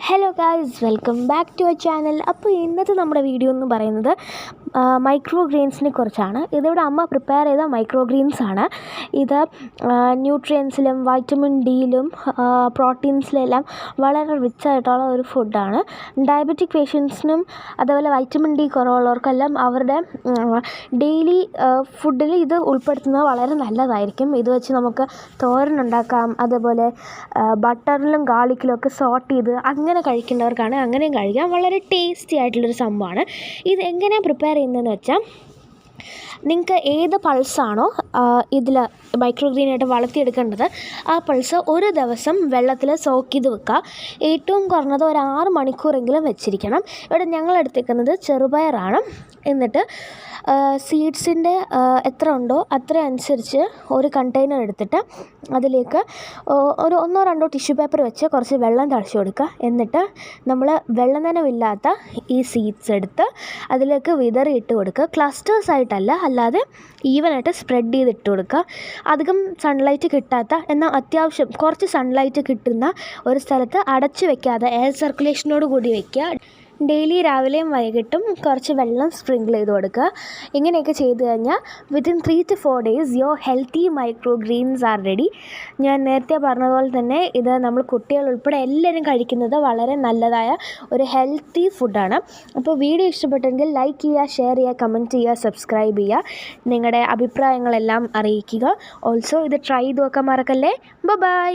Hello guys, welcome back to our channel. അപ്പോൾ ഇന്നത്തെ നമ്മുടെ വീഡിയോ എന്ന് പറയുന്നത് മൈക്രോ ഗ്രെയിൻസിനെ കുറിച്ചാണ്. ഇതിവിടെ അമ്മ പ്രിപ്പയർ ചെയ്ത മൈക്രോ ഗ്രെയിൻസ് ആണ്. ഇത് ന്യൂട്രിയൻസിലും വൈറ്റമിൻ ഡിയിലും പ്രോട്ടീൻസിലെല്ലാം വളരെ റിച്ച് ആയിട്ടുള്ള ഒരു ഫുഡാണ്. ഡയബറ്റിക് പേഷ്യൻസിനും അതുപോലെ വൈറ്റമിൻ ഡി കുറവുള്ളവർക്കെല്ലാം അവരുടെ ഡെയിലി ഫുഡിൽ ഇത് ഉൾപ്പെടുത്തുന്നത് വളരെ നല്ലതായിരിക്കും. ഇത് വെച്ച് നമുക്ക് തോരനുണ്ടാക്കാം, അതുപോലെ ബട്ടറിലും ഗാർലിക്കിലും ഒക്കെ സോട്ട് ചെയ്ത് അങ്ങനെ കഴിക്കുന്നവർക്കാണ് അങ്ങനെയും കഴിക്കാം. വളരെ ടേസ്റ്റി ആയിട്ടുള്ളൊരു സംഭവമാണ്. ഇത് എങ്ങനെയാണ് പ്രിപ്പയർ ചെയ്യുന്നതെന്ന് വെച്ചാൽ, നിങ്ങൾക്ക് ഏത് പൾസാണോ ഇതിൽ മൈക്രോ ഗ്രീനായിട്ട് വളർത്തിയെടുക്കേണ്ടത്, ആ പൾസ് ഒരു ദിവസം വെള്ളത്തിൽ സോക്ക് ചെയ്ത് വെക്കുക. ഏറ്റവും കുറഞ്ഞത് ഒരു 6 മണിക്കൂറെങ്കിലും വെച്ചിരിക്കണം. ഇവിടെ ഞങ്ങൾ എടുത്തേക്കുന്നത് ചെറുപയറാണ്. എന്നിട്ട് സീഡ്സിൻ്റെ എത്ര ഉണ്ടോ അത്ര അനുസരിച്ച് ഒരു കണ്ടെയ്നർ എടുത്തിട്ട് അതിലേക്ക് ഒരു 1-2 ടിഷ്യൂ പേപ്പർ വെച്ച് കുറച്ച് വെള്ളം തളിച്ച് കൊടുക്കുക. എന്നിട്ട് നമ്മൾ വെള്ളം നനവില്ലാത്ത ഈ സീഡ്സ് എടുത്ത് അതിലേക്ക് വിതറി ഇട്ട് കൊടുക്കുക. ക്ലസ്റ്റേഴ്സ് ആയിട്ടല്ല, അല്ലാതെ ഈവനായിട്ട് സ്പ്രെഡ് ചെയ്തിട്ട് കൊടുക്കുക. അധികം സൺലൈറ്റ് കിട്ടാത്ത എന്നാൽ അത്യാവശ്യം കുറച്ച് സൺലൈറ്റ് കിട്ടുന്ന ഒരു സ്ഥലത്ത് അടച്ചു വെക്കാതെ എയർ സർക്കുലേഷനോട് കൂടി വയ്ക്കുക. ഡെയിലി രാവിലെയും വൈകിട്ടും കുറച്ച് വെള്ളം സ്പ്രിങ്കിൾ ചെയ്ത് കൊടുക്കുക. ഇങ്ങനെയൊക്കെ ചെയ്ത് കഴിഞ്ഞാൽ within 3 to 4 days your healthy micro greens are ready. ഞാൻ നേരത്തെ പറഞ്ഞതുപോലെ തന്നെ ഇത് നമ്മൾ കുട്ടികൾ ഉൾപ്പെടെ എല്ലാവരും കഴിക്കുന്നത് വളരെ നല്ലതായ ഒരു ഹെൽത്തി ഫുഡാണ്. അപ്പോൾ വീഡിയോ ഇഷ്ടപ്പെട്ടെങ്കിൽ ലൈക്ക് ചെയ്യുക, ഷെയർ ചെയ്യുക, കമൻറ്റ് ചെയ്യുക, സബ്സ്ക്രൈബ് ചെയ്യുക, നിങ്ങളുടെ അഭിപ്രായങ്ങളെല്ലാം അറിയിക്കുക. ഓൾസോ ഇത് ട്രൈ ചെയ്ത് നോക്കാൻ മറക്കല്ലേ. ബൈ.